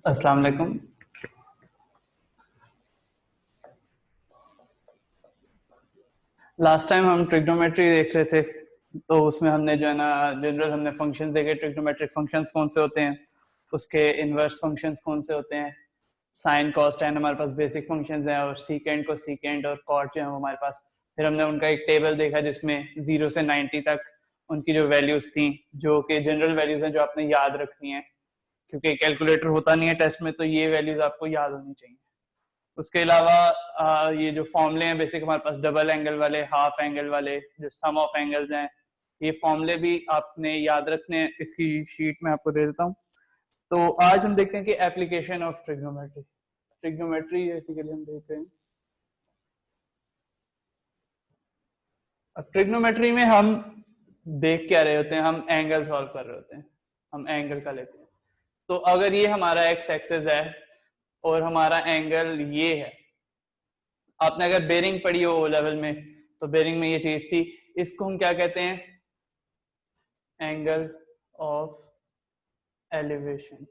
अस्सलाम वालेकुम। Last time हम ट्रिग्नोमेट्री देख रहे थे, तो उसमें हमने जो है ना जनरल हमने फंक्शंस देखे। ट्रिग्नोमेट्रिक फंक्शंस कौन से होते हैं, उसके इनवर्स फंक्शंस कौन से होते हैं। साइन कॉस टेन हमारे पास बेसिक फंक्शंस हैं, और सीकेंड को सीकेंड और कॉट जो है हमारे पास। फिर हमने उनका एक टेबल देखा जिसमें 0 से 90 तक उनकी जो वैल्यूज थी, जो कि जनरल वैल्यूज हैं जो आपने याद रखनी है, क्योंकि कैलकुलेटर होता नहीं है टेस्ट में, तो ये वैल्यूज आपको याद होनी चाहिए। उसके अलावा ये जो फॉर्मूले हैं बेसिक हमारे पास, डबल एंगल वाले, हाफ एंगल वाले, जो सम ऑफ एंगल्स हैं, ये फॉर्मूले भी आपने याद रखने हैं। इसकी शीट में आपको दे देता हूँ। तो आज हम देखते हैं कि application of trigonometry. Trigonometry basically हम देख रहे हैं। अब ट्रिग्नोमेट्री में हम देख क्या रहे होते हैं, हम एंगल सॉल्व कर रहे होते हैं, हम एंगल का लेते हैं। तो अगर ये हमारा एक्स एक्सिस है और हमारा एंगल ये है, आपने अगर बेरिंग पढ़ी हो ओ लेवल में, तो बेरिंग में ये चीज थी, इसको हम क्या कहते हैं, एंगल ऑफ एलिवेशन।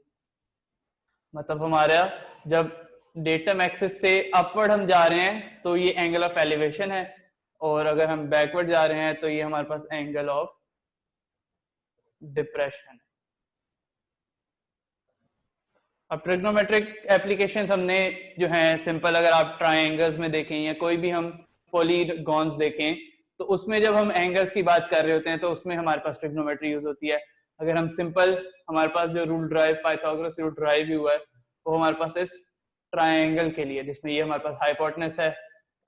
मतलब हमारा जब डेटम एक्सिस से अपवर्ड हम जा रहे हैं तो ये एंगल ऑफ एलिवेशन है, और अगर हम बैकवर्ड जा रहे हैं तो ये हमारे पास एंगल ऑफ डिप्रेशन है। अब ट्रिग्नोमेट्रिक एप्लीकेशंस हमने जो है सिंपल, अगर आप ट्रायंगल्स में देखें या कोई भी हम पॉलीगॉन्स देखें, तो उसमें जब हम एंगल्स की बात कर रहे होते हैं तो उसमें हमारे पास ट्रिग्नोमेट्री यूज होती है। अगर हम सिंपल, हमारे पास जो rule drive, Pythagoras rule drive भी हुआ है, वो हमारे पास इस ट्रायंगल के लिए, जिसमें ये हमारे पास हाइपोटेनस है,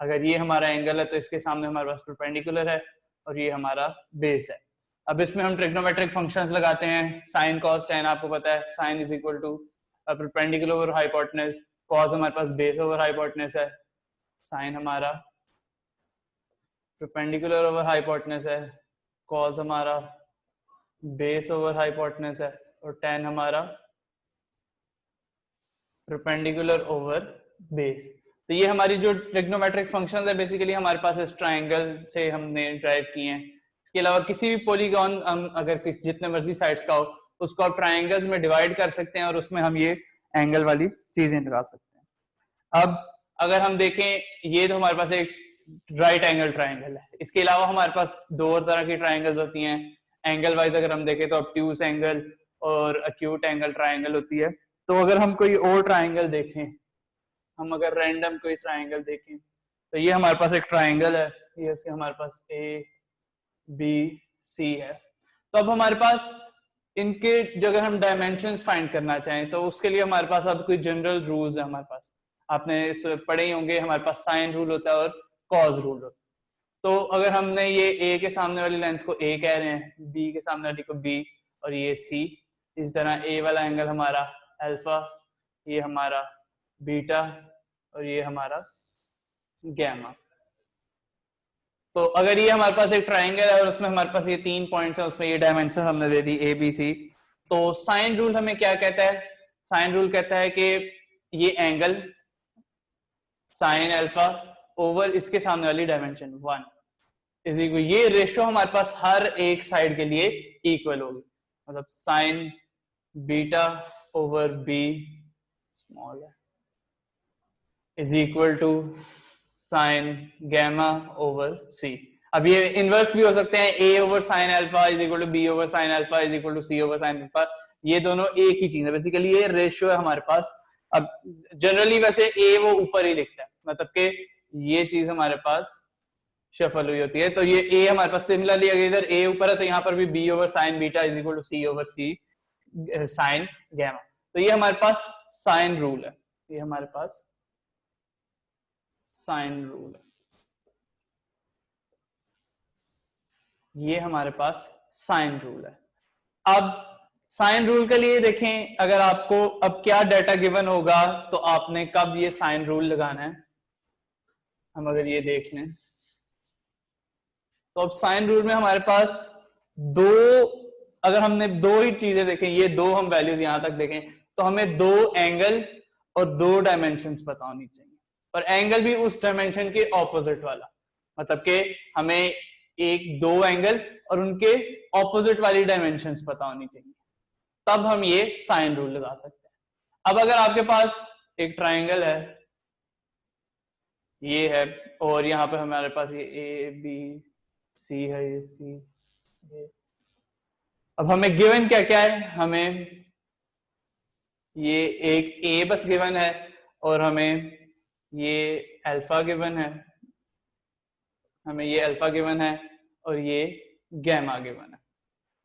अगर ये हमारा एंगल है तो इसके सामने हमारे पास परपेंडिकुलर है, और ये हमारा बेस है। अब इसमें हम ट्रिग्नोमेट्रिक फंक्शंस लगाते हैं। साइन कॉस टेन आपको पता है, sine is equal to perpendicular over hypotenuse, cos हमारे पास बेस ओवर हाइपोटेनस है, साइन हमारा परपेंडिकुलर ओवर हाइपोटेनस है, कॉस हमारा बेस ओवर हाइपोटेनस है, और टेन हमारा परपेंडिकुलर ओवर बेस। तो ये हमारी जो ट्रिग्नोमेट्रिक फंक्शंस है बेसिकली हमारे पास इस ट्रायंगल से हमने ड्राइव किए हैं। इसके अलावा किसी भी पॉलीगॉन हम अगर जितने मर्जी साइड्स का हो, उसको आप ट्रायंगल्स में डिवाइड कर सकते हैं, और उसमें हम ये एंगल वाली चीजें लगा सकते हैं। अब अगर हम देखें, ये तो हमारे पास एक राइट एंगल ट्रायंगल है। इसके अलावा हमारे पास दो और तरह की ट्रायंगल्स होती हैं। एंगल वाइज अगर हम देखें तो ऑब्ट्यूज एंगल और एक्यूट एंगल ट्रायंगल होती है। तो अगर हम कोई और ट्रायंगल देखें, हम अगर रैंडम कोई ट्रायंगल देखें, तो ये हमारे पास एक ट्रायंगल है, ये हमारे पास ए बी सी है। तो अब हमारे पास इनके जो अगर हम डायमेंशंस फाइंड करना चाहें, तो उसके लिए हमारे पास अब कोई जनरल रूल्स है हमारे पास। आपने पढ़े ही होंगे, हमारे पास साइन रूल होता है और कॉज रूल होता है। तो अगर हमने ये ए के सामने वाली लेंथ को ए कह रहे हैं, बी के सामने वाली को बी, और ये सी, इस तरह ए वाला एंगल हमारा अल्फा, ये हमारा बीटा, और ये हमारा गैमा। तो अगर ये हमारे पास एक ट्रायंगल है और उसमें हमारे पास ये 3 पॉइंट्स हैं, उसमें ये डायमेंशन हमने दे दी ए बी सी, तो साइन रूल हमें क्या कहता है? साइन रूल कहता है कि ये एंगल साइन अल्फा ओवर इसके सामने वाली डायमेंशन 1 इज इक्वल, ये रेशियो हमारे पास हर एक साइड के लिए इक्वल होगी। मतलब sine beta over B small है is equal to sine gamma over C. अब ये इनवर्स भी हो सकते हैं, A over sine alpha is equal to B over sine alpha is equal to C over sine alpha. ये दोनों एक ही चीज है, बेसिकली ये रेशियो है हमारे पास। अब जनरली वैसे ए वो ऊपर ही लिखता है, मतलब कि ये चीज हमारे पास शफल हुई होती है। तो ये ए हमारे पास सिमिलरली अगर इधर ए ऊपर है तो यहाँ पर भी B over sine beta is equal to C over C sine gamma. तो ये हमारे पास साइन रूल है, ये हमारे पास साइन रूल है, ये हमारे पास साइन रूल है। अब साइन रूल के लिए देखें, अगर आपको अब क्या डाटा गिवन होगा तो आपने कब ये साइन रूल लगाना है। हम अगर ये देख लें तो अब साइन रूल में हमारे पास दो, अगर हमने दो ही चीजें देखें, ये दो हम वैल्यूज यहां तक देखें, तो हमें दो एंगल और दो डायमेंशंस पता होनी चाहिए, और एंगल भी उस डायमेंशन के ऑपोजिट वाला। मतलब कि हमें एक दो एंगल और उनके ऑपोजिट वाली डायमेंशंस पता होनी चाहिए, तब हम ये साइन रूल लगा सकते हैं। अब अगर आपके पास एक ट्राइंगल है, ये है, और यहाँ पे हमारे पास ये ए बी सी है, ये सी, अब हमें गिवन क्या क्या है, हमें ये एक ए बस गिवन है, और हमें ये अल्फा गिवन है, हमें ये अल्फा गिवन है, और ये गैमा गिवन है।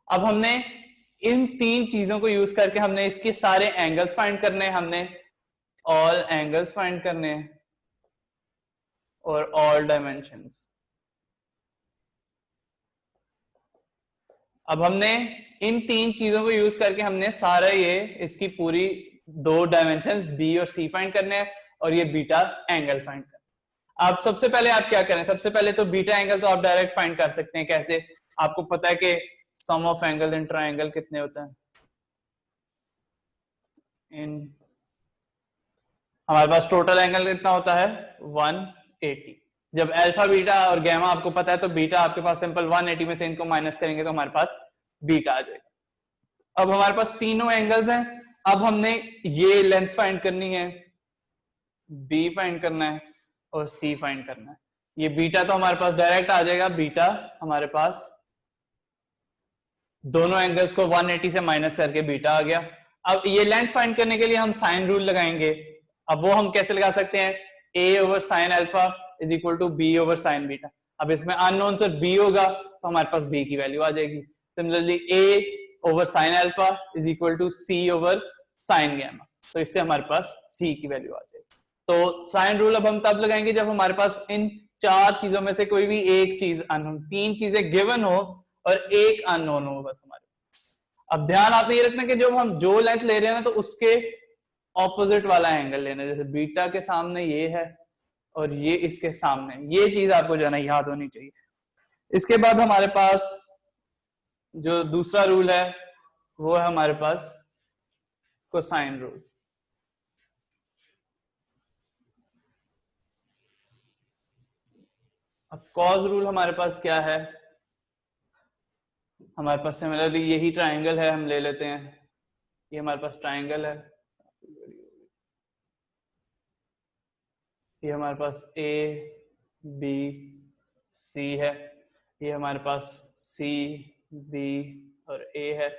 अब हमने इन तीन चीजों को यूज करके हमने इसके सारे एंगल्स फाइंड करने हैं, हमने ऑल एंगल्स फाइंड करने हैं और ऑल डायमेंशंस। अब हमने इन तीन चीजों को यूज करके हमने सारा ये इसकी पूरी दो डायमेंशंस बी और सी फाइंड करने हैं, और ये बीटा एंगल फाइंड करना है। अब सबसे पहले आप क्या करें, सबसे पहले तो बीटा एंगल तो आप डायरेक्ट फाइंड कर सकते हैं। कैसे? आपको पता है कि सम ऑफ एंगल इन ट्राइंगल कितने होता है, इन हमारे पास टोटल एंगल कितना होता है 180। जब अल्फा बीटा और गैमा आपको पता है तो बीटा आपके पास सिंपल 180 में से इनको माइनस करेंगे तो हमारे पास बीटा आ जाएगा। अब हमारे पास तीनों एंगल्स हैं, अब हमने ये लेंथ फाइंड करनी है, बी फाइंड करना है और सी फाइंड करना है। ये बीटा तो हमारे पास डायरेक्ट आ जाएगा, बीटा हमारे पास दोनों एंगल्स को 180 से माइनस करके बीटा आ गया। अब ये लेंथ फाइंड करने के लिए हम साइन रूल लगाएंगे। अब वो हम कैसे लगा सकते हैं, a over sine alpha is equal to B over sine beta. अब इसमें अननोन सिर्फ b होगा तो हमारे पास b की वैल्यू आ जाएगी। Similarly a over sine alpha is equal to c over sine gamma, तो इससे हमारे पास c की वैल्यू आ जाएगी। तो साइन रूल अब हम तब लगाएंगे जब हमारे पास इन चार चीजों में से कोई भी एक चीज अननोन, तीन चीजें गिवन हो और एक अननोन हो बस हमारे। अब ध्यान आपने ये रखना कि जब हम जो लेंथ ले रहे हैं ना तो उसके ऑपोजिट वाला एंगल लेना, जैसे बीटा के सामने ये है और ये इसके सामने, ये चीज आपको जो है ना याद होनी चाहिए। इसके बाद हमारे पास जो दूसरा रूल है वो है हमारे पास कोसाइन रूल। अब कॉस रूल हमारे पास क्या है, हमारे पास सिमिलरली यही ट्राइंगल है, हम ले लेते हैं, ये हमारे पास ट्राइंगल है, ये हमारे पास ए बी सी है, ये हमारे पास सी बी और ए है,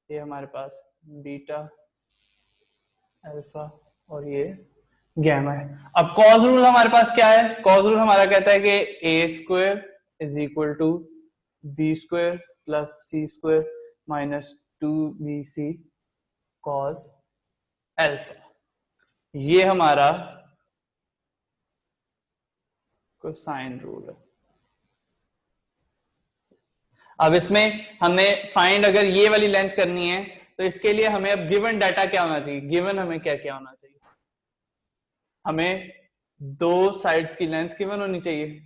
ये हमारे पास बीटा अल्फा और ये गैमा है। अब कॉस रूल हमारे पास क्या है, कॉस रूल हमारा कहता है कि A square is equal to B square plus C square minus 2bc cos alpha. ये हमारा कोसाइन रूल है। अब इसमें हमें फाइंड अगर ये वाली लेंथ करनी है तो इसके लिए हमें अब गिवन डाटा क्या होना चाहिए, गिवन हमें क्या क्या होना चाहिए, हमें दो साइड्स की लेंथ गिवन होनी चाहिए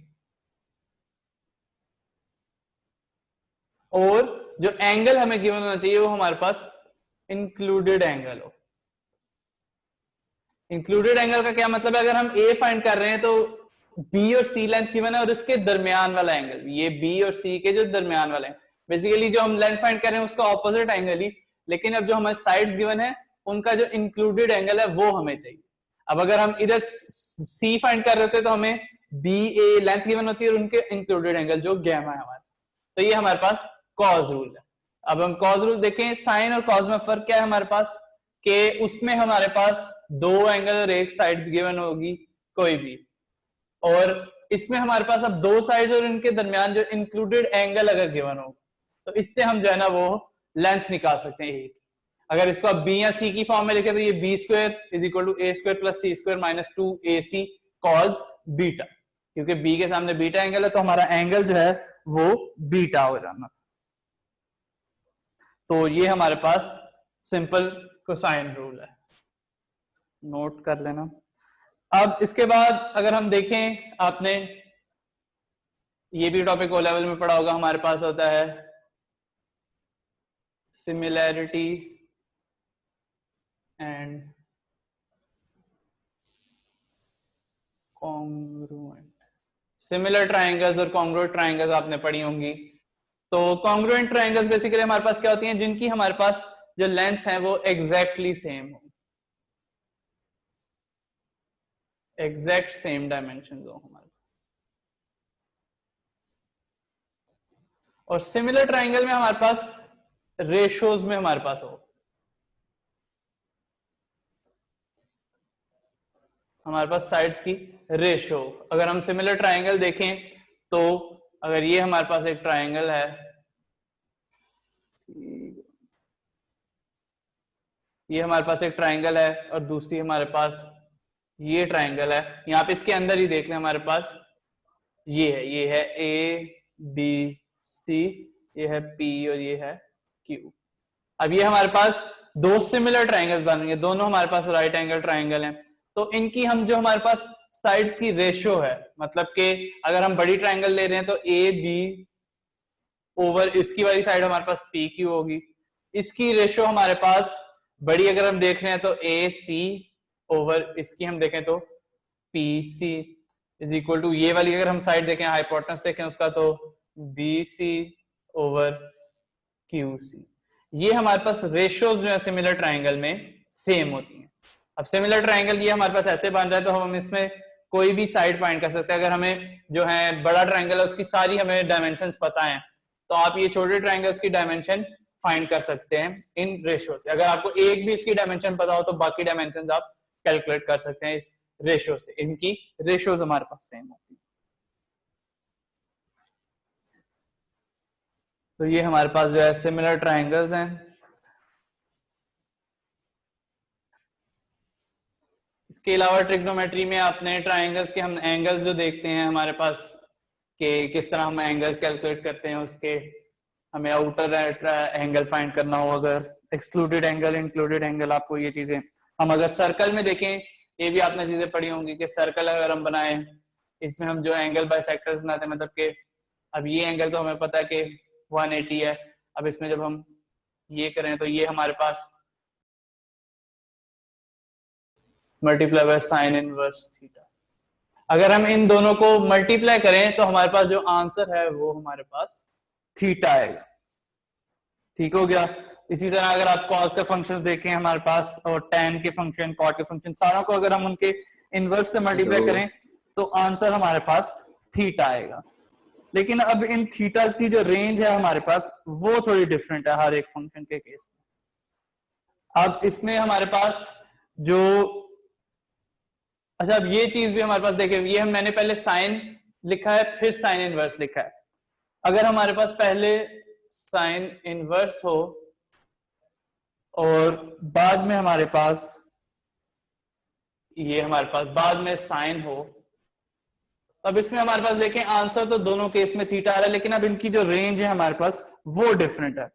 और जो एंगल हमें गिवन होना चाहिए वो हमारे पास इंक्लूडेड एंगल हो। इंक्लूडेड एंगल का क्या मतलब है, अगर हम ए फाइंड कर रहे हैं तो बी और सी लेंथ गिवन है और इसके दरमियान वाला एंगल, ये बी और सी के जो दरमियान वाले हैं, बेसिकली जो हम लेंथ फाइंड कर रहे हैं उसका ऑपोजिट एंगल ही, लेकिन अब जो हमारे साइड्स गिवन है उनका जो इंक्लूडेड एंगल है वो हमें चाहिए। अब अगर हम इधर सी फाइंड कर रहे होते तो हमें बी ए लेंथ गिवन होती है और उनके इंक्लूडेड एंगल जो गैमा है हमारे, तो ये हमारे पास कॉस रूल है। अब हम कॉस रूल देखें, साइन और कॉस में फर्क क्या है हमारे पास, कि उसमें हमारे पास दो एंगल और एक साइड गिवन होगी कोई भी, और इसमें हमारे पास अब दो साइड और इनके दरमियान जो इंक्लूडेड एंगल अगर गिवन हो तो इससे हम जो है ना वो लेंथ निकाल सकते हैं एक। अगर इसको आप बी या सी की फॉर्म में लिखे तो ये B square is equal to A square plus C square minus 2ac cos beta, क्योंकि बी के सामने बीटा एंगल है तो हमारा एंगल जो है वो बीटा हो जाना। तो ये हमारे पास सिंपल कोसाइन रूल है, नोट कर लेना। अब इसके बाद अगर हम देखें, आपने ये भी टॉपिक ओ लेवल में पढ़ा होगा, हमारे पास होता है similarity and congruent. Similar triangles और कॉन्ग्रुएंट ट्राइंगल्स आपने पढ़ी होंगी। तो कॉन्ग्रुएंट ट्राइंगल्स बेसिकली हमारे पास क्या होती हैं, जिनकी हमारे पास जो लेंथ्स हैं वो एग्जैक्टली सेम हो। एग्जैक्ट सेम डायमेंशन हो हमारे, और सिमिलर ट्राइंगल में हमारे पास रेशोज में हमारे पास हो, हमारे पास साइड्स की रेशो। अगर हम सिमिलर ट्राइंगल देखें तो अगर ये हमारे पास एक ट्राइंगल है, ये हमारे पास एक ट्राइंगल है और दूसरी हमारे पास ये ट्राइंगल है, यहाँ पे इसके अंदर ही देख लें हमारे पास ये है ए बी सी, ये है पी और ये है क्यू। अब ये हमारे पास दो सिमिलर ट्राइंगल्स बनेंगे, दोनों हमारे पास राइट एंगल ट्राइंगल हैं, तो इनकी हम जो हमारे पास साइड्स की रेशियो है, मतलब कि अगर हम बड़ी ट्राइंगल ले रहे हैं तो ए बी ओवर इसकी वाली साइड हमारे पास पी क्यू होगी, इसकी रेशियो हमारे पास बड़ी अगर हम देख रहे हैं तो ए सी ओवर इसकी हम देखें तो P C is equal to ये वाली अगर हम साइड देखें हाइपोटेनस देखें उसका तो B C over Q C. ये हमारे पास रेशियोज जो है सिमिलर ट्राइंगल में सेम होती हैं। अब सिमिलर ट्राइंगल ये हमारे पास ऐसे बन रहा है तो हम इसमें कोई भी साइड फाइंड कर सकते हैं। अगर हमें जो है बड़ा ट्राइंगल है उसकी सारी हमें डायमेंशंस पता है तो आप ये छोटे ट्राइंगल्स की डायमेंशन फाइंड कर सकते हैं इन रेशियो से। अगर आपको एक भी इसकी डायमेंशन पता हो तो बाकी डायमेंशन आप कैलकुलेट कर सकते हैं इस रेशियो से। इनकी रेशियोज हमारे पास सेम होती है। तो ये हमारे पास जो है सिमिलर ट्राइंगल्स हैं। इसके अलावा ट्रिग्नोमेट्री में आपने ट्राइंगल्स के हम एंगल्स जो देखते हैं हमारे पास कि किस तरह हम एंगल्स कैलकुलेट करते हैं, उसके हमें आउटर एंगल फाइंड करना हो, अगर एक्सक्लूडेड एंगल इंक्लूडेड एंगल, आपको ये चीजें हम अगर सर्कल में देखें, ये भी आपने चीजें पढ़ी होंगी कि सर्कल अगर हम बनाए इसमें हम जो एंगल बाइसेक्टर्स बनाते हैं, मतलब कि अब ये एंगल तो हमें पता है कि 180 है, अब इसमें जब हम ये करें तो ये हमारे पास multiply by sine inverse theta. अगर हम इन दोनों को मल्टीप्लाई करें तो हमारे पास जो आंसर है वो हमारे पास थीटा आएगा। ठीक हो गया। इसी तरह अगर आप कॉस के फंक्शंस देखें हमारे पास और टैन के फंक्शन, कॉट के फंक्शन, सारों को अगर हम उनके इनवर्स से मल्टीप्लाई करें तो आंसर हमारे पास थीटा आएगा। लेकिन अब इन थीटास की जो रेंज है हमारे पास वो थोड़ी डिफरेंट है हर एक फंक्शन के केस में। अब इसमें हमारे पास जो अच्छा, अब ये चीज भी हमारे पास देखें, ये हम मैंने पहले साइन लिखा है फिर साइन इनवर्स लिखा है। अगर हमारे पास पहले साइन इनवर्स हो और बाद में हमारे पास ये हमारे पास बाद में साइन हो, अब इसमें हमारे पास देखें आंसर तो दोनों केस में थीटा आ रहा है, लेकिन अब इनकी जो रेंज है हमारे पास वो डिफरेंट है।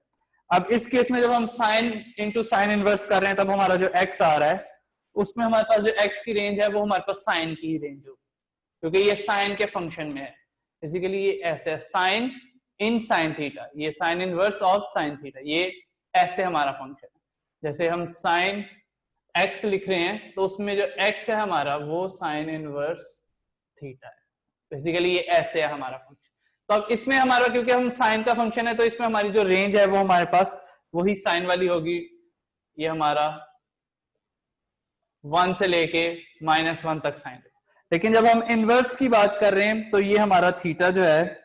अब इस केस में जब हम साइन इंटू साइन इनवर्स कर रहे हैं तब हमारा जो एक्स आ रहा है उसमें हमारे पास जो एक्स की रेंज है वो हमारे पास साइन की रेंज हो, क्योंकि ये साइन के फंक्शन में है। बेसिकली ये ऐसे साइन इन साइन थीटा, ये sine inverse of sine theta, ये ऐसे हमारा फंक्शन है। जैसे हम साइन एक्स लिख रहे हैं तो उसमें जो एक्स है हमारा वो साइन इनवर्स थीटा है। बेसिकली ये ऐसे है हमारा फंक्शन। तो अब इसमें हमारा क्योंकि हम साइन का फंक्शन है तो इसमें हमारी जो रेंज है वो हमारे पास वही साइन वाली होगी, ये हमारा 1 से लेके -1 तक साइन। लेकिन जब हम इनवर्स की बात कर रहे हैं तो ये हमारा थीटा जो है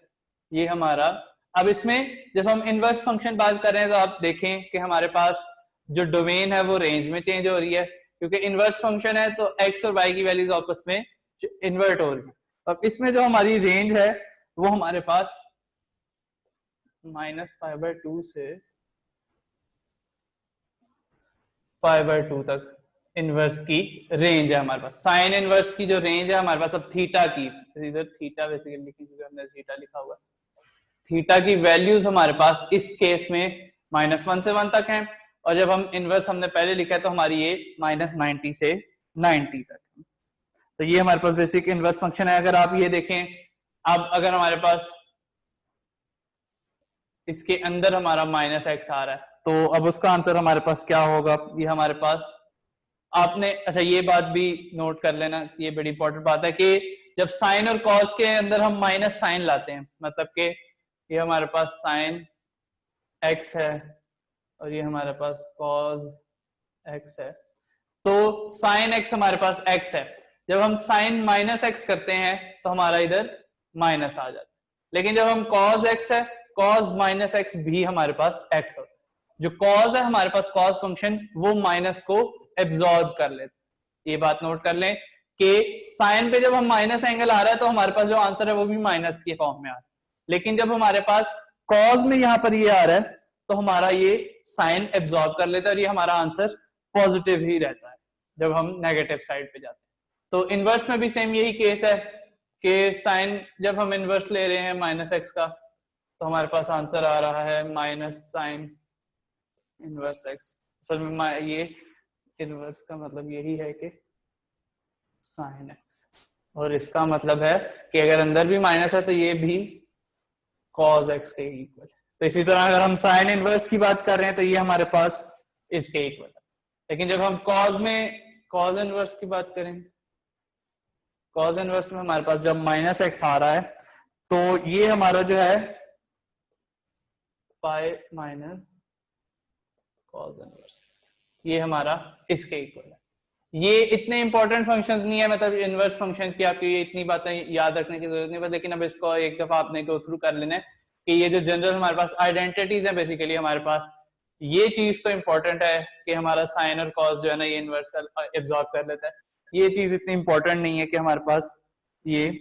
ये हमारा, अब इसमें जब हम इनवर्स फंक्शन बात कर रहे हैं तो आप देखें कि हमारे पास जो डोमेन है वो रेंज में चेंज हो रही है, क्योंकि इनवर्स फंक्शन है तो एक्स और वाई की वैल्यूज आपस में इन्वर्ट हो रही है। अब इसमें जो हमारी रेंज है वो हमारे पास -π/2 से π/2 तक इनवर्स की रेंज है हमारे पास। साइन इनवर्स की जो रेंज है हमारे पास अब थीटा की, इधर थीटा बेसिकली लिखी क्योंकि हमने थीटा लिखा हुआ है, थीटा की वैल्यूज हमारे पास इस केस में -1 से 1 तक है, और जब हम इनवर्स हमने पहले लिखा है तो हमारी ये -90 से 90 तक। तो ये हमारे पास बेसिक इनवर्स फंक्शन है। अगर आप ये देखें, अब अगर हमारे पास इसके अंदर हमारा -x आ रहा है तो अब उसका आंसर हमारे पास क्या होगा, ये हमारे पास आपने अच्छा ये बात भी नोट कर लेना, ये बड़ी इंपॉर्टेंट बात है कि जब साइन और कॉस के अंदर हम माइनस साइन लाते हैं, मतलब कि ये हमारे पास साइन x है और ये हमारे पास cos x है, तो साइन x हमारे पास x है, जब हम साइन माइनस एक्स करते हैं तो हमारा इधर माइनस आ जाता है, लेकिन जब हम कॉस एक्स है, कॉस माइनस एक्स भी हमारे पास एक्स होता है। जो कॉस है हमारे पास कॉस फंक्शन, वो माइनस को एब्जॉर्ब कर लेते। ये बात नोट कर लें कि साइन पे जब हम माइनस एंगल आ रहा है तो हमारे पास जो आंसर है वो भी माइनस के फॉर्म में आ रहा है, लेकिन जब हमारे पास कॉस में यहां पर ये आ रहा है तो हमारा ये साइन एब्जॉर्ब कर लेता है और ये हमारा आंसर पॉजिटिव ही रहता है जब हम नेगेटिव साइड पे जाते हैं। तो इनवर्स में भी सेम यही केस है कि साइन जब हम इनवर्स ले रहे हैं माइनस एक्स का तो हमारे पास आंसर आ रहा है माइनस साइन इनवर्स एक्स। असल में ये इनवर्स का मतलब यही है कि साइन एक्स, और इसका मतलब है कि अगर अंदर भी माइनस है तो ये भी कॉस एक्स के इक्वल। तो इसी तरह अगर हम साइन इनवर्स की बात कर रहे हैं तो ये हमारे पास इसके इक्वल है। लेकिन जब हम कॉस में कॉस इनवर्स की बात करें, कॉस इनवर्स में हमारे पास जब माइनस एक्स आ रहा है तो ये हमारा जो है पाई माइनस कॉस इनवर्स, ये हमारा इसके इक्वल है। ये इतने इंपॉर्टेंट फंक्शंस नहीं है, मतलब इनवर्स फंक्शंस की आपकी ये इतनी बातें याद रखने की जरूरत नहीं है, लेकिन अब इसको एक दफा आपने गो थ्रू कर लेना है कि ये जो जनरल हमारे पास आइडेंटिटीज है बेसिकली हमारे पास, ये चीज तो इंपॉर्टेंट है कि हमारा साइन और कॉस जो है ना ये इनवर्स का एब्जॉर्ब कर लेता है। ये चीज इतनी इंपॉर्टेंट नहीं है कि हमारे पास ये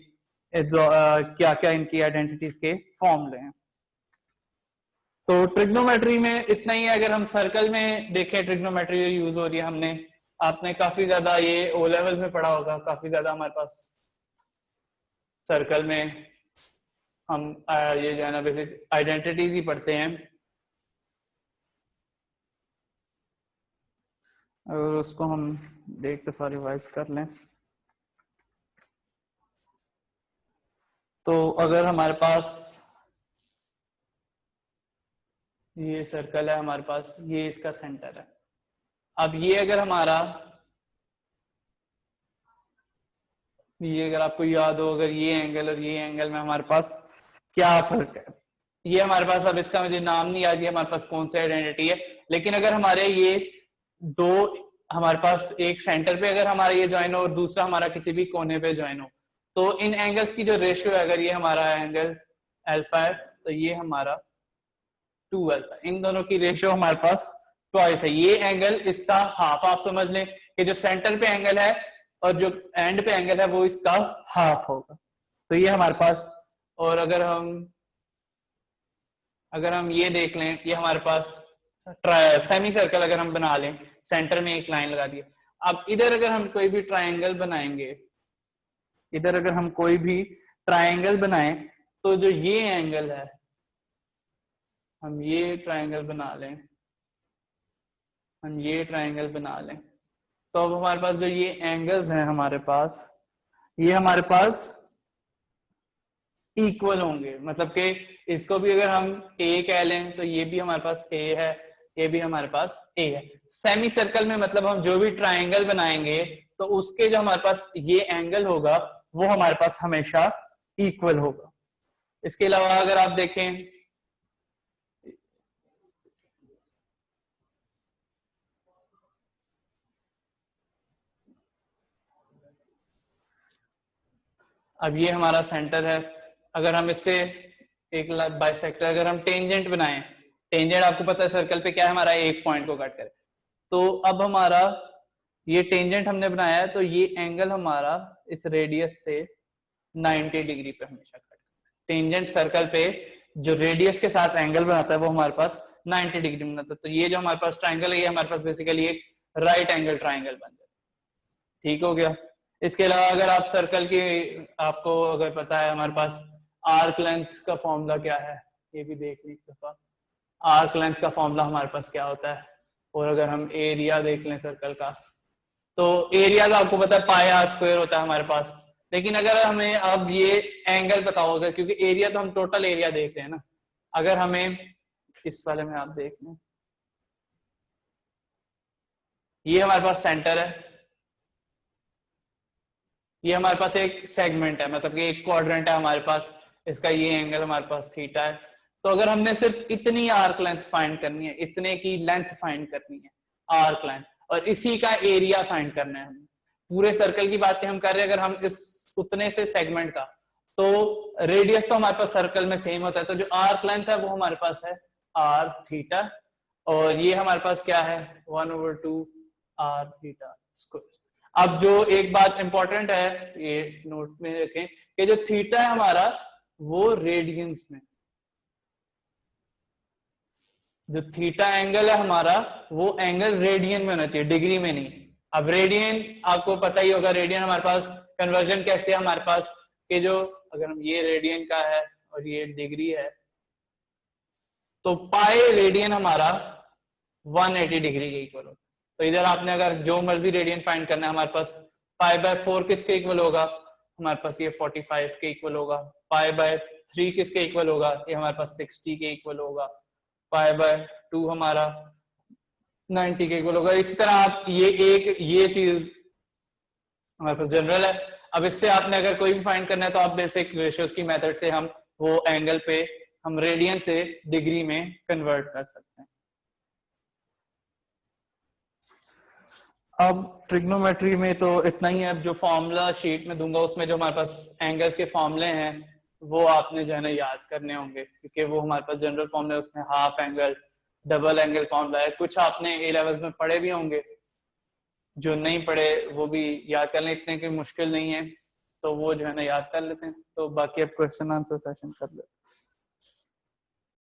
क्या क्या इनकी आइडेंटिटीज के फॉर्मूले हैं। तो ट्रिग्नोमेट्री में इतना ही है। अगर हम सर्कल में देखें ट्रिग्नोमेट्री जो यूज हो रही है, हमने आपने काफी ज्यादा ये ओ लेवल में पढ़ा होगा, काफी ज्यादा हमारे पास सर्कल में हम ये जो है ना बेसिक आइडेंटिटीज ही पढ़ते हैं, और उसको हम एक दफा रिवाइज कर लें तो अगर हमारे पास ये सर्कल है, हमारे पास ये इसका सेंटर है। अब ये अगर हमारा ये अगर आपको याद हो, अगर ये एंगल और ये एंगल में हमारे पास क्या फर्क है, ये हमारे पास अब इसका मुझे नाम नहीं याद है हमारे पास कौन सी आइडेंटिटी है, लेकिन अगर हमारे ये दो हमारे पास एक सेंटर पे अगर हमारा ये ज्वाइन हो और दूसरा हमारा किसी भी कोने पे ज्वाइन हो, तो इन एंगल्स की जो रेशियो है, अगर ये हमारा एंगल अल्फा है तो ये हमारा 2 अल्फा, इन दोनों की रेशियो हमारे पास ट्वाइस है। ये एंगल इसका हाफ, आप समझ लें कि जो सेंटर पे एंगल है और जो एंड पे एंगल है वो इसका हाफ होगा। तो ये हमारे पास, और अगर हम ये देख लें, ये हमारे पास सेमी सर्कल अगर हम बना लें, सेंटर में एक लाइन लगा दी। अब इधर अगर हम कोई भी ट्राइंगल बनाएंगे, इधर अगर हम कोई भी ट्राइंगल बनाएं तो जो ये एंगल है, हम ये ट्राइंगल बना लें, हम ये ट्राइंगल बना लें, तो अब हमारे पास जो ये एंगल्स हैं हमारे पास, ये हमारे पास इक्वल होंगे। मतलब कि इसको भी अगर हम ए कह लें तो ये भी हमारे पास ए है, ये भी हमारे पास ए है। सेमी सर्कल में मतलब हम जो भी ट्राइंगल बनाएंगे तो उसके जो हमारे पास ये एंगल होगा वो हमारे पास हमेशा इक्वल होगा। इसके अलावा अगर आप देखें, अब ये हमारा सेंटर है, अगर हम इससे एक बाइसेक्टर अगर हम टेंजेंट बनाएं, टेंजेंट आपको पता है सर्कल पे क्या है, हमारा एक पॉइंट को कट करे, तो अब हमारा ये टेंजेंट हमने बनाया है तो ये एंगल हमारा इस रेडियस से 90 डिग्री पे हमेशा कट। टेंजेंट सर्कल पे जो रेडियस के साथ एंगल बनाता है वो हमारे पास 90 डिग्री बनाता है। तो ये जो हमारे पास ट्राइंगल है ये हमारे पास बेसिकली एक राइट एंगल ट्राइंगल बन जाता है। ठीक हो गया। इसके अलावा अगर आप सर्कल की, आपको अगर पता है हमारे पास आर्क लेंथ का फॉर्मूला क्या है, ये भी देख ली एक दफा। आर्क लेंथ का फॉर्मूला हमारे पास क्या होता है, और अगर हम एरिया देख लें सर्कल का, तो एरिया का आपको पता है पाई आर स्क्वायर होता है हमारे पास। लेकिन अगर हमें अब ये एंगल पता होगा, क्योंकि एरिया तो हम टोटल एरिया देख रहे हैं ना, अगर हमें इस वाले में आप देख लें, ये हमारे पास सेंटर है, ये हमारे पास एक सेगमेंट है, मतलब कि एक क्वाड्रेंट है हमारे पास, इसका ये एंगल हमारे पास थीटा है। तो अगर हमने सिर्फ इतनी आर्क लेंथ फाइंड करनी है, इतने की लेंथ फाइंड करनी है आर्क लेंथ, और इसी का एरिया फाइंड करना है हमें, पूरे सर्कल की बातें हम कर रहे हैं, अगर हम इस उतने से सेगमेंट का, तो रेडियस तो हमारे पास सर्कल में सेम होता है, तो जो आर्क लेंथ है वो हमारे पास है आर थीटा, और ये हमारे पास क्या है 1/2 आर थीटा स्क्वायर। अब जो एक बात इंपॉर्टेंट है, ये नोट में रखें कि जो थीटा है हमारा वो रेडियंस में, जो थीटा एंगल है हमारा वो एंगल रेडियन में होना चाहिए, डिग्री में नहीं। अब रेडियन आपको पता ही होगा, रेडियन हमारे पास कन्वर्जन कैसे है हमारे पास कि जो अगर हम ये रेडियन का है और ये डिग्री है, तो पाई रेडियन हमारा 180 डिग्री के इक्वल होगा। तो इधर आपने अगर जो मर्जी रेडियन फाइंड करना है, हमारे पास π/4 किसके इक्वल होगा, हमारे पास ये 45 के इक्वल होगा। π/3 किसके इक्वल होगा, ये हमारे पास 60 के इक्वल होगा। π/2 हमारा 90 के इक्वल होगा। इसी तरह आप ये चीज हमारे पास जनरल है। अब इससे आपने अगर कोई भी फाइंड करना है तो आप बेसिक रेशियोज की मेथड से हम वो एंगल पे हम रेडियन से डिग्री में कन्वर्ट कर सकते हैं। अब ट्रिग्नोमेट्री में तो इतना ही है। अब जो फॉर्मूला शीट में दूंगा उसमें जो हमारे पास एंगल्स के फॉर्मूले हैं वो आपने जो है ना याद करने होंगे, क्योंकि वो हमारे पास जनरल फॉर्मूला है, उसमें half angle, double angle formula है। कुछ आपने ए लेवल्स में पढ़े भी होंगे, जो नहीं पढ़े वो भी याद कर लें, इतने की मुश्किल नहीं है, तो वो जो है ना याद कर लेते हैं। तो बाकी अब क्वेश्चन आंसर सेशन कर लेते हैं।